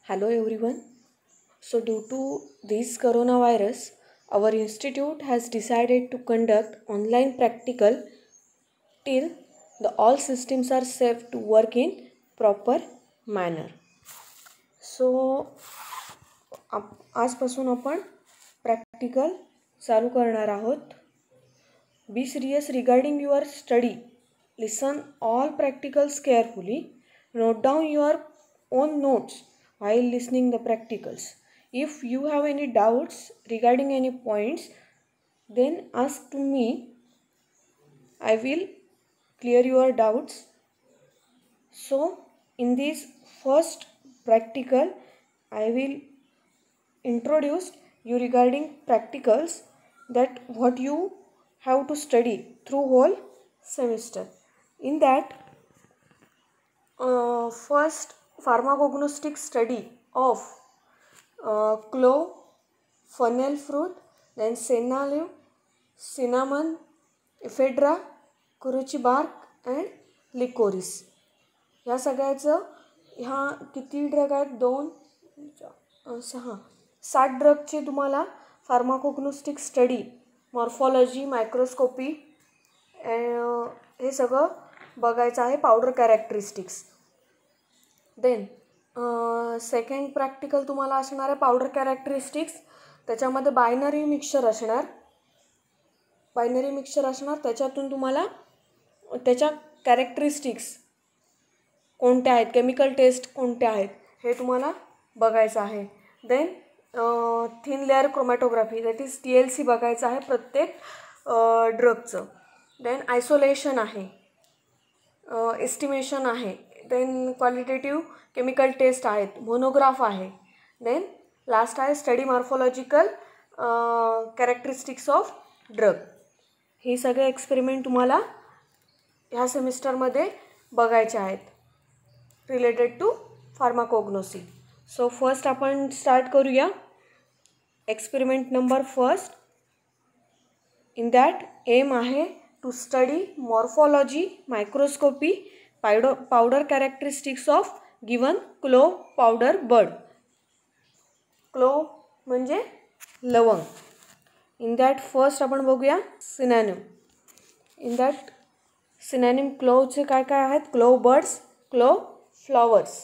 Hello everyone. So due to this coronavirus, our institute has decided to conduct online practical till the all systems are safe to work in proper manner. So आजपासून आपण practical चालू करणार आहोत. Be serious regarding your study. Listen all practicals carefully. Note down your own notes while listening the practicals. If you have any doubts regarding any points, then ask to me. I will clear your doubts. So in this first practical, I will introduce you regarding practicals, that what you have to study through whole semester. In that, first pharmacognostic study of clove, fennel fruit, then senna leaf, cinnamon, ephedra, कुरुची bark and licorice. ह्या सगळ्याचं ह्या किती drug आहेत? 2, 6, 7 ड्रगचे तुम्हाला फार्माकोग्नोस्टिक study, morphology, microscopy हे सगळं बघायचं आहे. Powder characteristics. Then second practical तुम्हाला असणार आहे पावडर कॅरेक्टरिस्टिक्स. त्याच्यामध्ये बायनरी मिक्सचर असणार. त्याच्यातून तुम्हाला त्याच्या कॅरेक्टरिस्टिक्स कोणत्या आहेत, केमिकल टेस्ट कोणत्या आहेत हे तुम्हाला बघायचं आहे. Then thin layer chromatography, that is TLC बघायचं आहे प्रत्येक ड्रगचं. देन आयसोलेशन आहे, एस्टिमेशन आहे. देन क्वालिटेटिव्ह केमिकल टेस्ट आहेत, मोनोग्राफ आहे. देन लास्ट आहे study morphological characteristics of drug. हे सगळे एक्सपेरिमेंट तुम्हाला ह्या सेमिस्टरमध्ये बघायचे आहेत related to pharmacognosy. So first आपण स्टार्ट करूया. Experiment number first. In that aim आहे to study morphology, microscopy, powder characteristics of given clove powder bud. Clove म्हणजे लवंग. इन दॅट फर्स्ट आपण बघूया सिनॅनिम. इन दॅट सिनॅनिम क्लोवचे काय काय आहेत? Clove buds, clove flowers.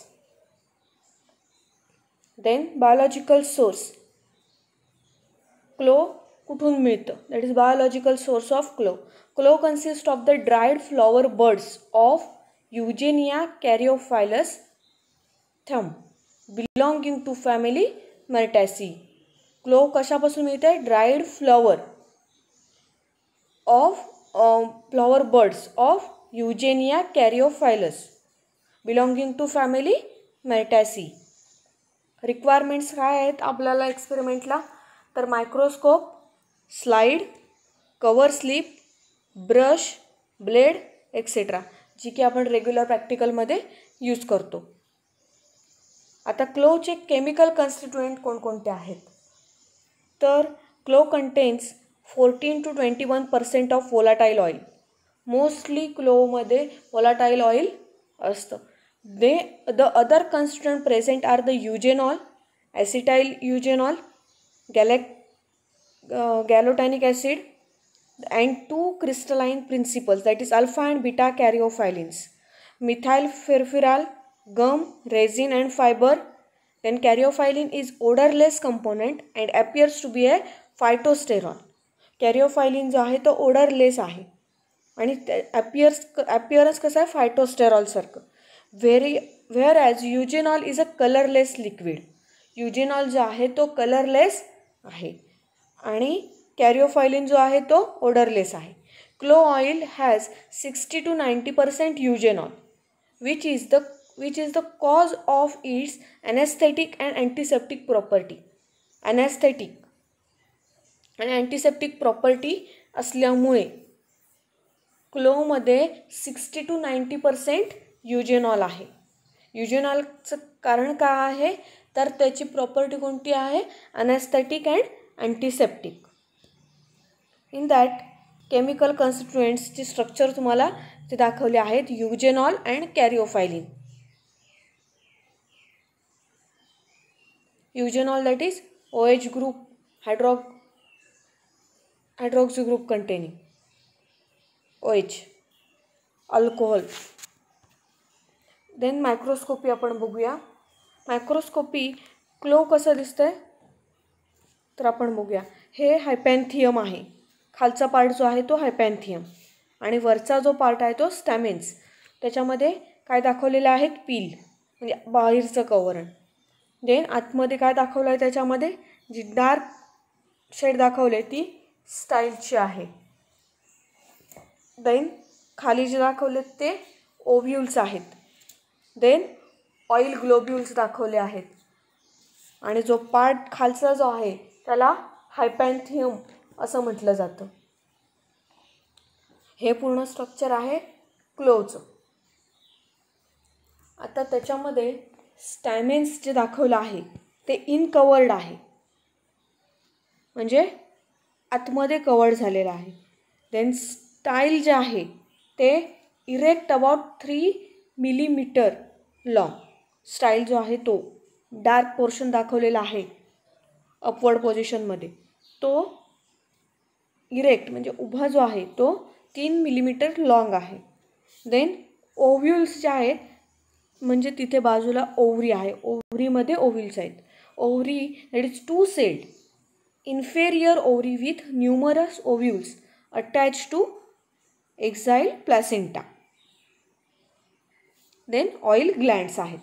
Then biological source. Clove कुठून मिळतं? That is biological source of clove. Clove consist of the dried flower buds of Eugenia caryophyllus Thunb belonging to family Myrtaceae. Clove कशापासून मिळते? Dried flower buds of Eugenia caryophyllus belonging to family Myrtaceae. Requirements काय आहेत आपल्याला एक्सपेरिमेंटला? तर microscope, slide, cover slip, brush, blade etcetera, जी की आपण रेग्युलर प्रॅक्टिकलमध्ये यूज करतो. आता क्लोवचे केमिकल कन्स्टिट्युएंट कोणकोणते आहेत? तर clove contains 14 to 21% of volatile oil. Mostly क्लोवमध्ये वोलाटाईल ऑइल असतं. The other constituent present are the eugenol, acetyl eugenol, gallotanic acid, and 2 crystalline principles, that is alpha and beta caryophyllins, methyl furfural, gum, resin and fiber. Then caryophyllin is odorless component and appears to be a phytosterol. caryophyllin जो आहे तो odorless आहे आणि appearance कसा आहे? फायटोस्टेरॉल सारखं. whereas eugenol is a colorless liquid. eugenol जो आहे तो कलरलेस आहे आणि कॅरिओफायलिन जो आहे तो odorless आहे. Clove oil has 60 to 90% eugenol, which is the cause of its anesthetic and antiseptic property. anesthetic आणि अँटीसेप्टिक प्रॉपर्टी असल्यामुळे क्लोवमध्ये 60 to 90% युजेनॉल आहे. युजेनॉलचं कारण काय आहे? तर त्याची प्रॉपर्टी कोणती आहे? Anaesthetic and antiseptic. In that chemical कन्स्टिट्युएंट्सची स्ट्रक्चर तुम्हाला ते दाखवले आहेत, eugenol and caryophyllene. Eugenol, that is OH group, hydroxy group containing OH, alcohol. Then microscopy आपण बघूया. मायक्रोस्कोपी क्लो कसं दिसतंय तर आपण बघूया. हे हायपॅन्थियम आहे. खालचा पार्ट जो आहे तो हायपॅन्थियम आणि वरचा जो पार्ट आहे तो स्टॅमेन्स. त्याच्यामध्ये काय दाखवलेलं आहे, पील म्हणजे बाहेरचं कवरण. देन आतमध्ये काय दाखवलं आहे, त्याच्यामध्ये जी डार्क शेड दाखवले ती स्टाईलची आहे. देन खाली जे दाखवले ते ओव्ह्यूल्स आहेत. देन ऑइल ग्लोब्युल्स दाखवले आहेत आणि जो पार्ट खालचा जो आहे त्याला हायपॅन्थियम असं म्हटलं जातं. हे पूर्ण स्ट्रक्चर आहे क्लोचं. आता त्याच्यामध्ये स्टॅमेन्स जे दाखवलं आहे ते इनकवर्ड आहे, म्हणजे आतमध्ये कवर्ड झालेलं आहे. देन स्टाईल जे आहे ते erect about 3 millimetre long. Style जो आहे तो डार्क पोर्शन दाखवलेला आहे अपवर्ड पोझिशनमध्ये, तो इरेक्ट म्हणजे उभा जो आहे तो 3 मिलीमीटर लॉंग आहे. देन ओव्ह्यूल्स जे आहेत म्हणजे तिथे बाजूला ओव्हरी आहे, ओव्हरीमध्ये ओव्ह्यूल्स आहेत. Ovary that is 2 celled inferior ovary with numerous ovules attach to axile placenta. Then oil glands आहेत.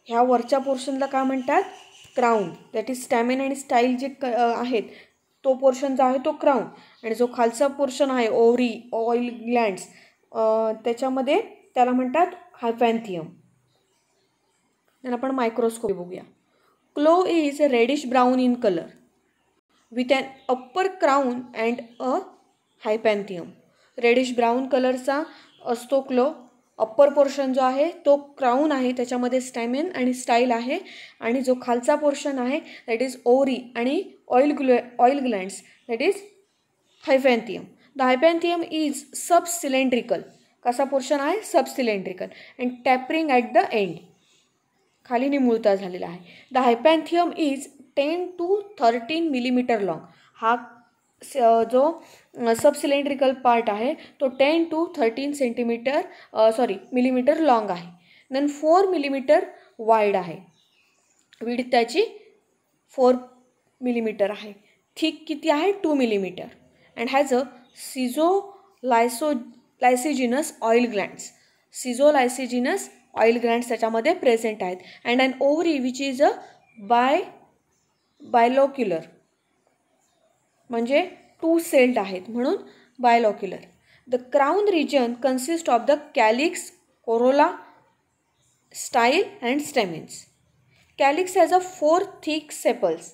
ह्या वरच्या पोर्शनला काय म्हणतात, क्राऊन. दॅट इज स्टॅमेन आणि स्टाईल जे आहेत तो पोर्शन जो आहे तो क्राऊन, आणि जो खालचा पोर्शन आहे ओव्हरी, ऑइल ग्लँड्स, त्याच्यामध्ये त्याला म्हणतात हायपॅन्थियम. then आपण मायक्रोस्कोपी बघूया. Clove is reddish brown in colour with an upper crown and a hypanthium. Reddish brown कलरचा असतो क्लो. अप्पर पोर्शन जो आहे तो क्राऊन आहे, त्याच्यामध्ये स्टॅमेन आणि स्टाईल आहे, आणि जो खालचा पोर्शन आहे दॅट इज ओव्हरी आणि oil glands that is hypanthium. The hypanthium is sub cylindrical. कसा पोर्शन आहे, sub cylindrical and tapering at the end, खाली निमुळता झालेला आहे. The hypanthium is 10 to 13 millimetre long. हा जो सब सिलेंड्रिकल पार्ट आहे तो 10 to 13 मिलीमीटर लॉंग आहे. देन 4 मिलीमीटर वाईड आहे. विड्थ त्याची 4 मिलीमीटर आहे. थिक किती आहे, 2 millimetre. And has a lysigenous oil glands. Lysigenous oil glands त्याच्यामध्ये प्रेझेंट आहेत. And an ovary which is a bilocular, म्हणजे 2 सेल्ड आहेत म्हणून bilocular. The crown region consist of the calyx, corolla, style and stamens. Calyx has a 4 thick sepals.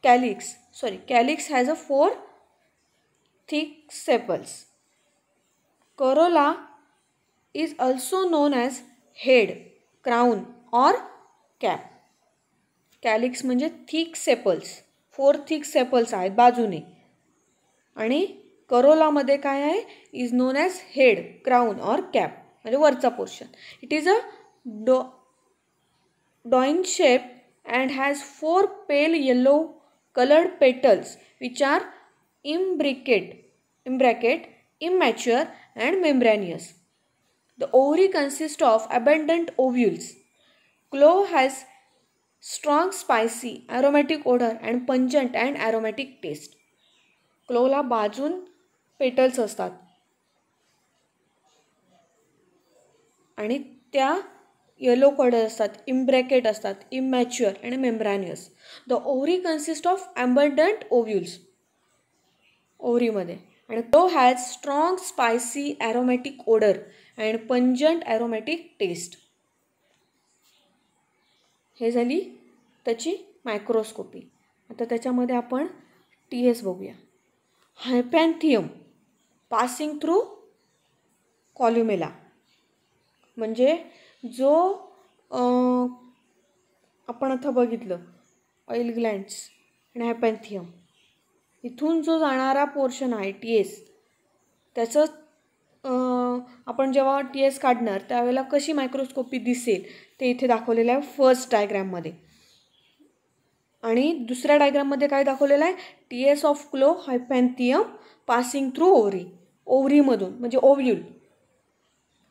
Calyx has a 4 thick sepals. Corolla is also known as head, crown or cap. Calyx म्हणजे thick sepals, 4 thick sepals आहेत बाजूने, आणि करोलामध्ये काय आहे, is non as head, crown और cap म्हणजे वरचा portion. It is a डॉइन shape and has 4 pale yellow colored petals which are imbricate, immature and membranous. The ovary consists of abundant ovules. Clo has strong spicy aromatic odor and pungent and aromatic taste. क्लोला बाजून petals असतात आणि त्या yellow colour असतात, इम्ब्रॅकेट असतात, immature आणि membranous. The ovary consist of abundant ovules ओव्हरीमध्ये, आणि तो has strong spicy aromatic odour and pungent aromatic taste. हे झाली त्याची मायक्रोस्कोपी. आता त्याच्यामध्ये आपण TS बघूया. हायपॅन्थियम पासिंग थ्रू कॉल्युमेला, म्हणजे जो आपण आता बघितलं ऑइल ग्लँड्स आणि हायपॅन्थियम, इथून जो जाणारा पोर्शन आहे TS, त्याचं आपण जेव्हा TS काढणार त्यावेळेला कशी मायक्रोस्कोपी दिसेल ते इथे दाखवलेलं आहे फर्स्ट डायग्राममध्ये. आणि दुसऱ्या डायग्राममध्ये काय दाखवलेलं आहे, TS of clove hypanthium passing through ovary, ओव्हरीमधून म्हणजे ओव्ह्यूल.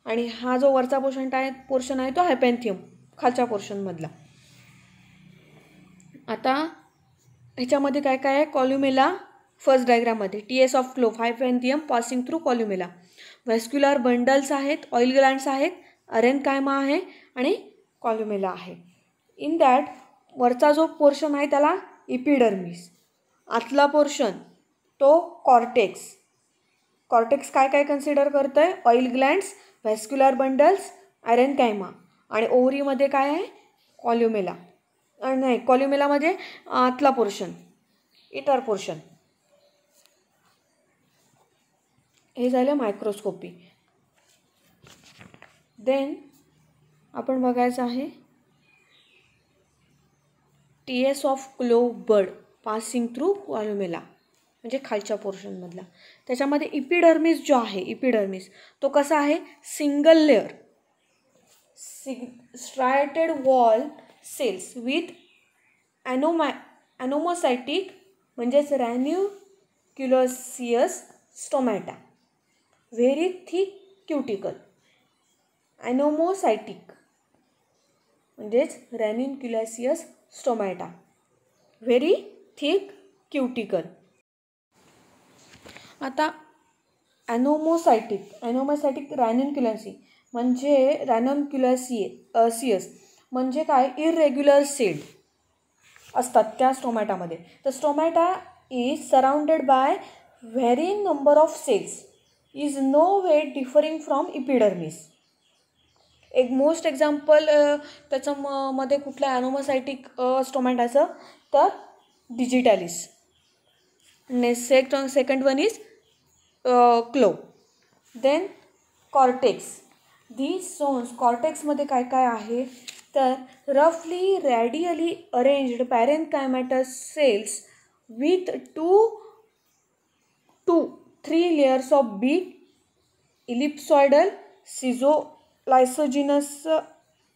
आणि हा जो वरचा पोर्शन आहे तो हायपॅन्थियम खालच्या पोर्शनमधला. आता ह्याच्यामध्ये काय काय आहे, कॉल्युमेला फर्स्ट डायग्राममध्ये TS of clove hypanthium passing through columella, vascular bundles आहेत, ऑइल ग्लँड्स आहेत, अरेनकायमा आहे आणि कॉल्युमेला आहे. इन दॅट वरचा जो पोर्शन आहे त्याला इपिडर्मिस, आतला पोर्शन तो कॉर्टेक्स. कॉर्टेक्स काय काय कन्सिडर करतं आहे, ऑइल ग्लँड्स, व्हॅस्क्युलर बंडल्स, अरेनकायमा. आणि ओव्हरीमध्ये काय आहे, कॉल्युमेला. नाही, कॉल्युमेलामध्ये आतला पोर्शन, इटर पोर्शन. हे झालं मायक्रोस्कोपी. देन आपण बघायचं आहे TS of clove bud passing through columella म्हणजे खालच्या पोर्शनमधला. त्याच्यामध्ये इपिडर्मिस जो आहे, इपिडर्मिस तो कसा आहे, single layer striated wall cells with anomocytic म्हणजेच ranunculaceous stomata, very thick cuticle. Anomocytic म्हणजेच ranunculaceous stomata, very thick cuticle. आता ॲनोमोसायटिक रॅन्युक्युलसी म्हणजे रॅन्युक्युलसियस म्हणजे काय, इरेग्युलर सेड असतात त्या स्टोमॅटामध्ये. तर stomata is surrounded by very number of cells, is no way differing from epidermis. एक मोस्ट एक्झाम्पल त्याच्यामध्ये कुठल्या ॲनोमोसायटिक स्टोमॅटाचं, तर digitalis. Second one is clove. Then cortex. This zones, कॉर्टेक्समध्ये काय काय आहे, तर रफली radially arranged parenchymatous cells with 2 to 3 layers of big ellipsoidal lysogenous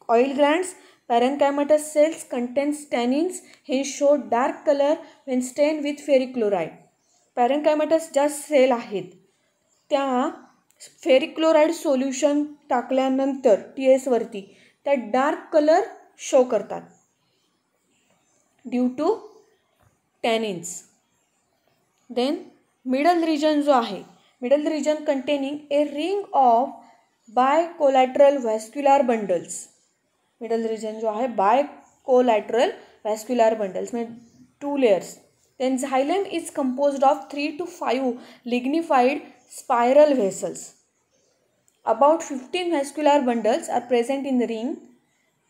oil glands. Parenchymatous cells contains tannins. Hence show dark color when stained with ferric chloride. Parenchymatous ज्या cell आहेत त्या ferric chloride solution टाकल्यानंतर TS वरती त्या dark colour show करतात due to tannins. Then middle region जो आहे, middle region containing a ring of bicollateral vascular bundles. Middle region जो आहे बायकोलॅटरल व्हॅस्क्युलर बंडल्स म्हणजे 2 layers. Then xylem is composed of 3 to 5 lignified spiral vessels. About 15 vascular bundles are present in the ring.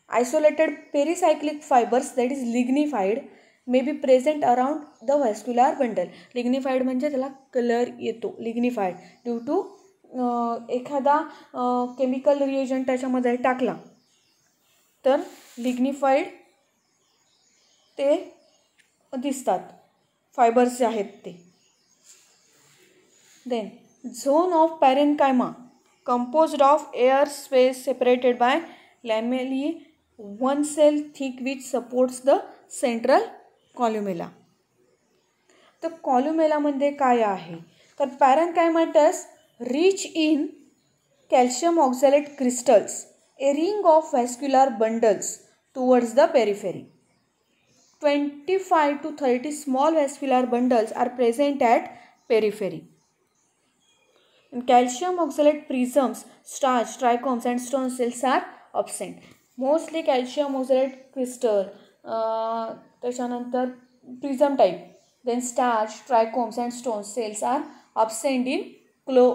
Isolated pericyclic fibers, that is lignified, may be present around the vascular bundle. Lignified म्हणजे त्याला colour येतो, lignified due to एखादा chemical reagent त्याच्यामध्ये टाकला तर लिग्निफाईड ते दिसतात, fibres जे आहेत ते. Then zone of parenchyma composed of air space separated by lamellae, one cell thick which supports the central columella. तर कॉल्युमेलामध्ये काय आहे, तर parenchymatous rich in calcium oxalate crystals, a ring of vascular bundles towards the periphery. 25 to 30 small vascular bundles are present at periphery. In calcium oxalate prisms, starch, trichomes and stone cells are absent. Mostly calcium oxalate crystal, त्याच्यानंतर prism type, then starch, trichomes and stone cells are absent in clove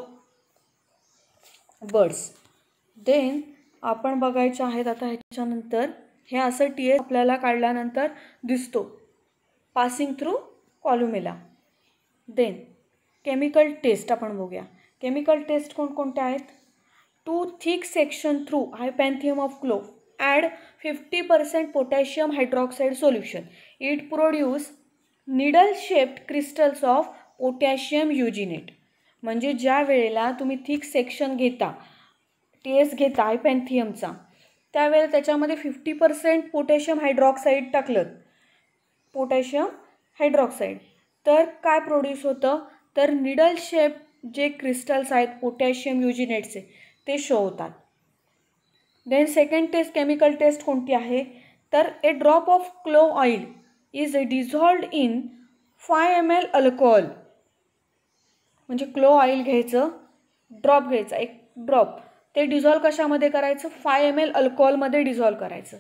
buds. Then आपण बघायचे आहेत आता ह्याच्यानंतर हे असं TS आपल्याला काढल्यानंतर दिसतो passing through columella. Then chemical test आपण बघूया. केमिकल टेस्ट कोणकोणत्या आहेत, 2 thick section through hypanthium of clove add 50% potassium hydroxide solution. It produce needle shaped crystals of potassium eugenate. म्हणजे ज्या वेळेला तुम्ही थिक सेक्शन घेता, टेस्ट घेता हायपॅन्थियमचा, त्यावेळेला त्याच्यामध्ये 50% पोटॅशियम हायड्रॉक्साईड टाकलं, पोटॅशियम हायड्रॉक्साईड, तर काय प्रोड्यूस होतं, तर निडल शेप जे क्रिस्टल्स आहेत पोटॅशियम युजिनेटचे ते शो होतात. Then second test, chemical test कोणती आहे, तर a drop of clove oil is dissolved in 5 ml alcohol. म्हणजे क्लो ऑइल घ्यायचं, ड्रॉप घ्यायचा, एक ड्रॉप, ते डिझॉल्व कशामध्ये करायचं, 5 ml अल्कोहोलमध्ये डिझॉल्व करायचं.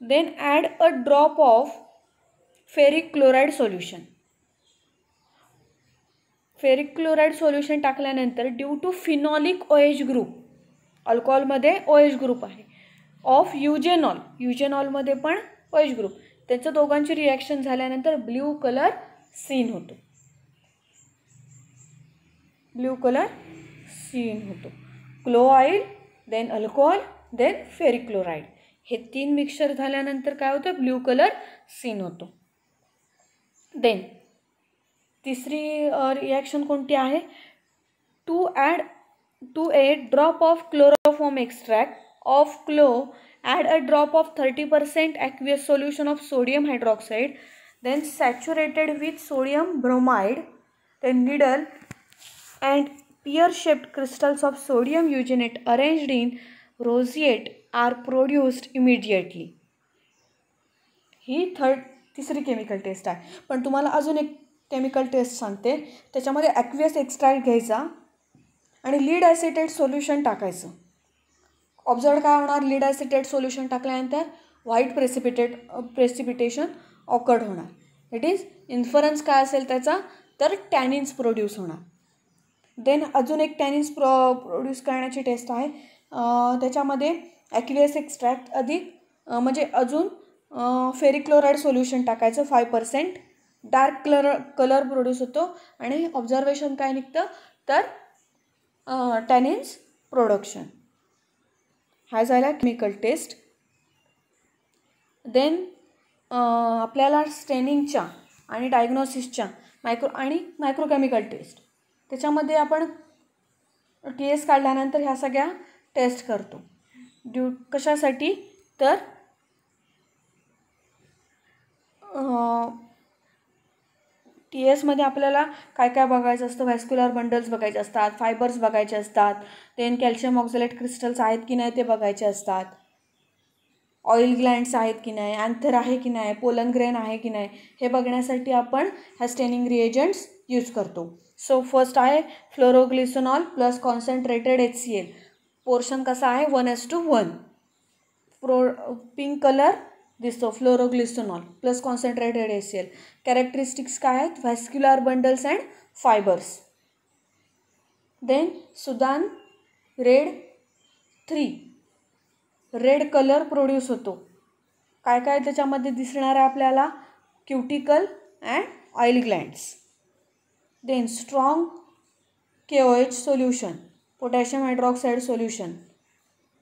Then add a drop of ferric chloride solution. Ferric chloride solution टाकल्यानंतर due to phenolic OH group, अल्कोहोलमध्ये OH ग्रुप आहे, ऑफ युजेनॉल, युजेनॉलमध्ये पण OH ग्रुप, त्याचं दोघांची रिॲक्शन झाल्यानंतर ब्ल्यू कलर सीन होतो, ब्ल्यू कलर सीन होतो. Clove oil, then alcohol, then ferric chloride, हे 3 मिक्सचर झाल्यानंतर काय होतं, ब्ल्यू कलर सीन होतो. देन तिसरी रिॲक्शन कोणती आहे, to A drop of chloroform extract of clove, add a drop of 30% aqueous solution of sodium hydroxide, then saturated with sodium bromide, then needle and pear-shaped crystals of sodium eugenate arranged in roseate are produced immediately. ही तिसरी chemical taste आहे. पण तुम्हाला अजून एक chemical taste सांगते, त्याच्यामध्ये aqueous extract घ्यायचा आणि लीड ॲसिटेट सोल्युशन टाकायचं. ऑब्झर्व काय होणार, लीड ॲसिटेट सोल्युशन टाकल्यानंतर व्हाईट प्रेसिपिटेशन ऑकर्ड होणार. इट इज इन्फरन्स काय असेल त्याचा, तर टॅनिन्स प्रोड्यूस होणार. देन अजून एक टॅनिन्स प्रोड्यूस करण्याची टेस्ट आहे, त्याच्यामध्ये ॲक्वियस एक्स्ट्रॅक्ट अधिक म्हणजे अजून फेरिक क्लोराईड सोल्युशन टाकायचं 5%, डार्क कलर प्रोड्यूस होतो आणि ऑब्झर्वेशन काय निघतं, तर टॅनिन्स प्रोडक्शन. हा झाला केमिकल टेस्ट. देन आपल्याला स्टेनिंगच्या आणि डायग्नोसिसच्या मायक्रोकेमिकल टेस्ट, त्याच्यामध्ये आपण TS काढल्यानंतर ह्या सगळ्या टेस्ट करतो. कशासाठी, तर TSमध्ये आपल्याला काय काय बघायचं असतं, व्हॅस्क्युलर बंडल्स बघायचे असतात, फायबर्स बघायचे असतात, देन कॅल्शियम ऑक्झलेट क्रिस्टल्स आहेत की नाही ते बघायचे असतात, ऑइल ग्लँड्स आहेत की नाही, अँथर आहे की नाही, पोलन ग्रेन आहे की नाही, हे बघण्यासाठी आपण ह्या स्टेनिंग रिएजंट्स यूज करतो. सो फर्स्ट आहे phloroglucinol plus concentrated HCl. Portion कसा आहे, 1:1. पिंक कलर दिसतो, phloroglucinol plus concentrated HCl. Characteristics काय आहेत, vascular bundles and fibres. Then Sudan red 3, red colour produce होतो. काय काय त्याच्यामध्ये दिसणार आहे आपल्याला, cuticle and oil glands. Then strong KOH solution, potassium hydroxide solution.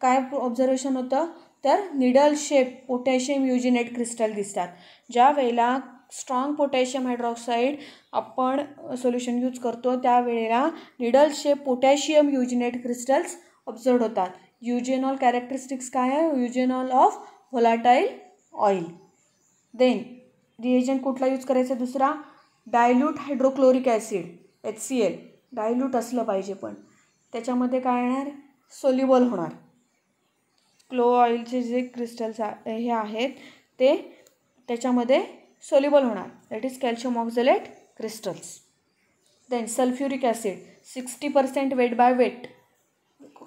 काय ऑब्झर्वेशन होतं, तर needle shape potassium eugenate crystal दिसतात. ज्या वेळेला स्ट्रॉंग पोटॅशियम हायड्रॉक्साईड आपण सोल्युशन यूज करतो त्यावेळेला needle shape potassium eugenate crystals observe होतात. युजेनॉल कॅरेक्टरिस्टिक्स काय आहे, eugenol of volatile oil. Then reagent कुठला यूज करायचा, दुसरा dilute hydrochloric acid HCl. Dilute असलं पाहिजे, पण त्याच्यामध्ये काय येणार, सोल्युबल होणार. क्लो ऑइलचे जे क्रिस्टल्स हे आहेत ते त्याच्यामध्ये सोल्युबल होणार, that is calcium oxalate crystals. Then sulphuric acid 60% weight by weight,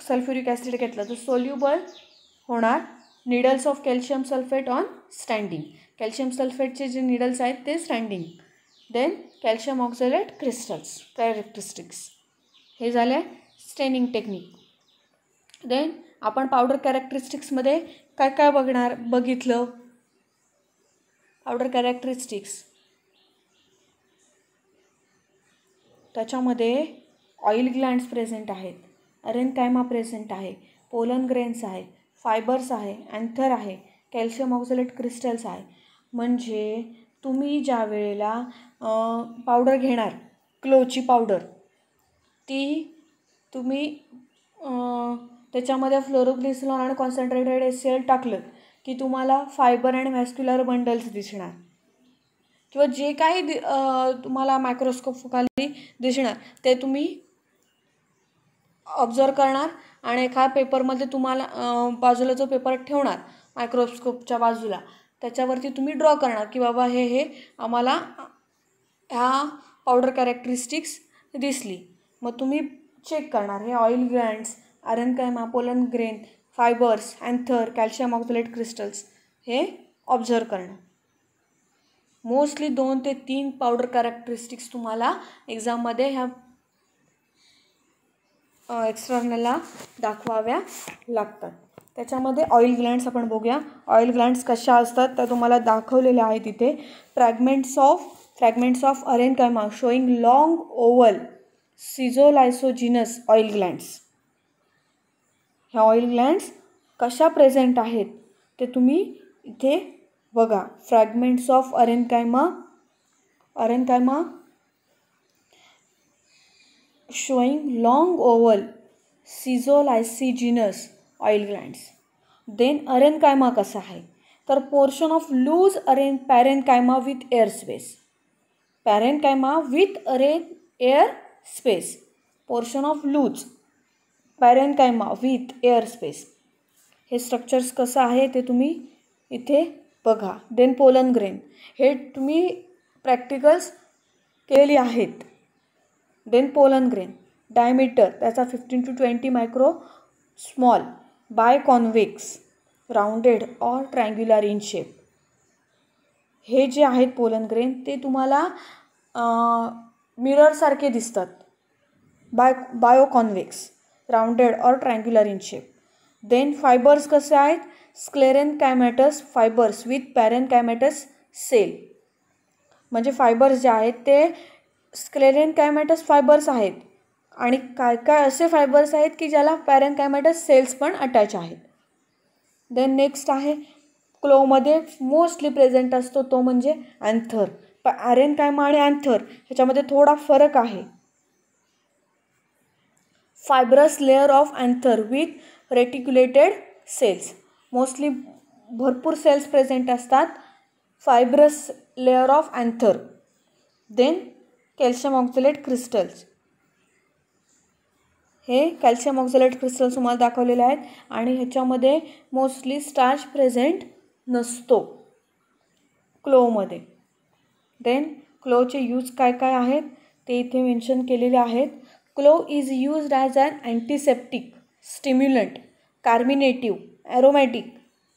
sulphuric acid घेतलं तर सोल्युबल होणार. Needles of calcium sulphate on standing, calcium सल्फेटचे जे निडल्स आहेत ते standing. Then calcium oxalate crystals characteristics. हे झाले स्टेनिंग टेक्निक. देन आपण पावडर कॅरेक्टरिस्टिक्समध्ये काय काय बघितलं, पावडर कॅरेक्टरिस्टिक्स त्याच्यामध्ये ऑइल ग्लँड्स प्रेझेंट आहेत, अरेनकायमा प्रेझेंट आहे, पोलन ग्रेन्स आहे, फायबर्स आहे, अँथर आहे, कॅल्शियम ऑक्झलेट क्रिस्टल्स आहे. म्हणजे तुम्ही ज्या वेळेला पावडर घेणार, क्लोची पावडर, ती तुम्ही त्याच्यामध्ये फ्लोरोग्लिसरॉल आणि कॉन्सन्ट्रेटेड HCl टाकलं की तुम्हाला फायबर आणि व्हॅस्क्युलर बंडल्स दिसणार, किंवा जे काही तुम्हाला मायक्रोस्कोप खाली दिसणार ते तुम्ही ऑब्झर्व करणार आणि एका पेपरमध्ये तुम्हाला बाजूला जो पेपर ठेवणार मायक्रोस्कोपच्या बाजूला त्याच्यावरती तुम्ही ड्रॉ करणार की बाबा हे आम्हाला ह्या पावडर कॅरेक्टरिस्टिक्स दिसली. मग तुम्ही चेक करणार हे oil glands, parenchyma, pollen grain, fibres, anther, calcium oxalate crystals हे ऑब्झर्व करणं. मोस्टली 2 ते 3 पावडर कॅरेक्टरिस्टिक्स तुम्हाला एक्झाममध्ये ह्या एक्सटर्नलला दाखवाव्या लागतात. त्याच्यामध्ये ऑइल ग्लँड्स आपण बघूया. ऑइल ग्लँड्स कशा असतात त्या तुम्हाला दाखवलेल्या आहेत इथे. Fragments of parenchyma showing long oval schizolysigenous oil glands. ह्या ऑइल ग्लँड्स कशा प्रेझेंट आहेत ते तुम्ही इथे बघा. Fragments of parenchyma showing long oval schizolysigenous oil glands. Then parenchyma कसा आहे तर portion of loose parenchyma with air space. Parenchyma with air space. Portion of loose parenchyma with air space. हे स्ट्रक्चर्स कसं आहे ते तुम्ही इथे बघा. देन पोलन ग्रेन हे तुम्ही प्रॅक्टिकल्स केलेली आहेत. देन पोलन ग्रेन डायमीटर त्याचा 15 to 20 micro small biconvex rounded or triangular in shape. हे जे आहेत पोलन ग्रेन ते तुम्हाला मिररसारखे दिसतात. Biconvex rounded or triangular in shape. Then fibres कसे आहेत sclerenchymatous fibres with parenchymatous cell. म्हणजे फायबर्स जे आहेत ते स्क्लेरेनकायमॅटस फायबर्स आहेत आणि काय काय असे फायबर्स आहेत की ज्याला पॅरेनकायमॅटस सेल्स पण अटॅच आहेत. देन नेक्स्ट आहे क्लोमध्ये मोस्टली प्रेझेंट असतो तो म्हणजे अँथर. अरेनकाइमा आणि अँथर ह्याच्यामध्ये थोडा फरक आहे. Fibrous layer of anther with reticulated cells. Mostly भरपूर सेल्स प्रेझेंट असतात fibrous layer of anther. Then calcium oxalate crystals. हे कॅल्शियम ऑक्झलेट क्रिस्टल्स तुम्हाला दाखवलेले आहेत आणि ह्याच्यामध्ये मोस्टली स्टार्च प्रेझेंट नसतो क्लोमध्ये. देन क्लोचे यूज काय काय आहेत ते इथे मेन्शन केलेले आहेत. Clove is used as an antiseptic, stimulant, carminative, aromatic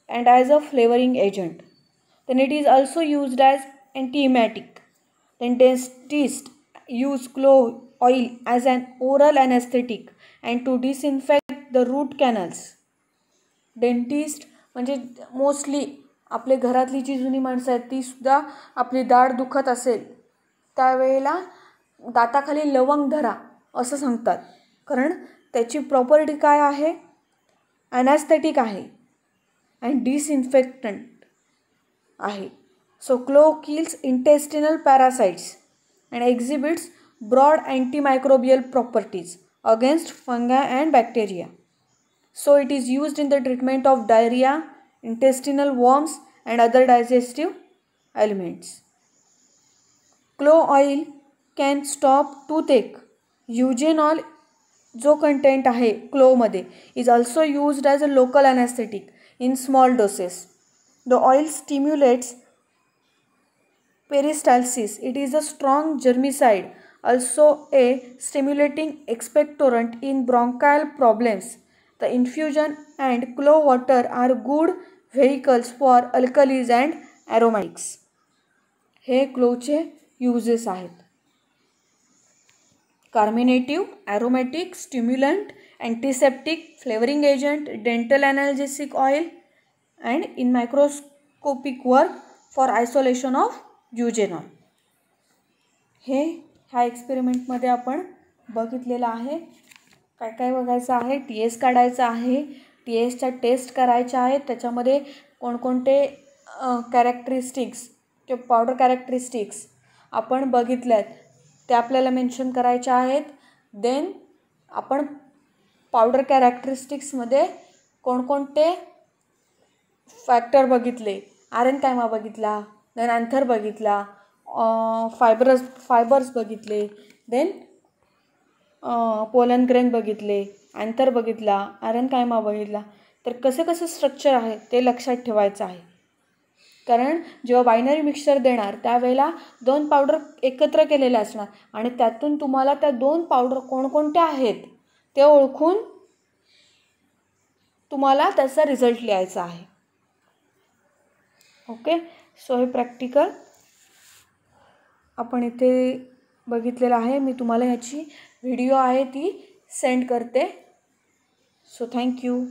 and as a flavouring agent. Then it is also used as antiemetic. Then dentists use clove oil as an oral anesthetic and to disinfect the root canals. Dentist म्हणजे mostly आपले घरातली जी जुनी माणसं आहेत ती सुद्धा आपली दाढ दुखत असेल त्यावेळेला दाताखाली लवंग धरा असं सांगतात, कारण त्याची प्रॉपर्टी काय आहे ॲनेस्थेटिक आहे अँड डिसइन्फेक्टंट आहे. So clove kills intestinal parasites and exhibits broad antimicrobial properties against fungi and bacteria. So it is used in the treatment of diarrhea, intestinal worms and other digestive ailments. Clove oil can stop toothache. Eugenol जो content आहे क्लोवमध्ये is also used as a local anesthetic in small doses. The oil stimulates peristalsis. It is a strong germicide, also a stimulating expectorant in bronchial problems. The infusion and clove water are good vehicles for alkalis and aromatics. हे क्लोवचे uses आहेत. Carminative, aromatic, stimulant, antiseptic, flavouring agent, dental analgesic oil and in microscopic work for isolation of eugenol. हे ह्या एक्सपेरिमेंटमध्ये आपण बघितलेलं आहे. काय काय बघायचं आहे, टी एस काढायचं आहे, टी एसच्या टेस्ट करायच्या आहेत. त्याच्यामध्ये कोणकोणते कॅरेक्टरिस्टिक्स किंवा पावडर कॅरेक्टरिस्टिक्स आपण बघितल्या आहेत ते आपल्याला मेन्शन करायच्या आहेत. देन आपण पावडर कॅरेक्टरिस्टिक्समध्ये कोणकोणते फॅक्टर बघितले, आरेनकायमा बघितला, देन अँथर बघितला, फायबर्स बघितले, देन पोलन ग्रेन बघितले, अँथर बघितला, आरेनकायमा बघितला. तर कसं स्ट्रक्चर आहे ते लक्षात ठेवायचं आहे. कारण जेव्हा बायनरी मिक्सचर देणार त्यावेळेला 2 पावडर एकत्र केलेले असणार आणि त्यातून तुम्हाला त्या 2 पावडर कोणकोणत्या आहेत ते ओळखून तुम्हाला त्याचा रिझल्ट लिहायचा आहे. ओके, सो हे प्रॅक्टिकल आपण इथे बघितलेलं आहे. मी तुम्हाला ह्याची व्हिडिओ आहे ती सेंड करते. So thank you.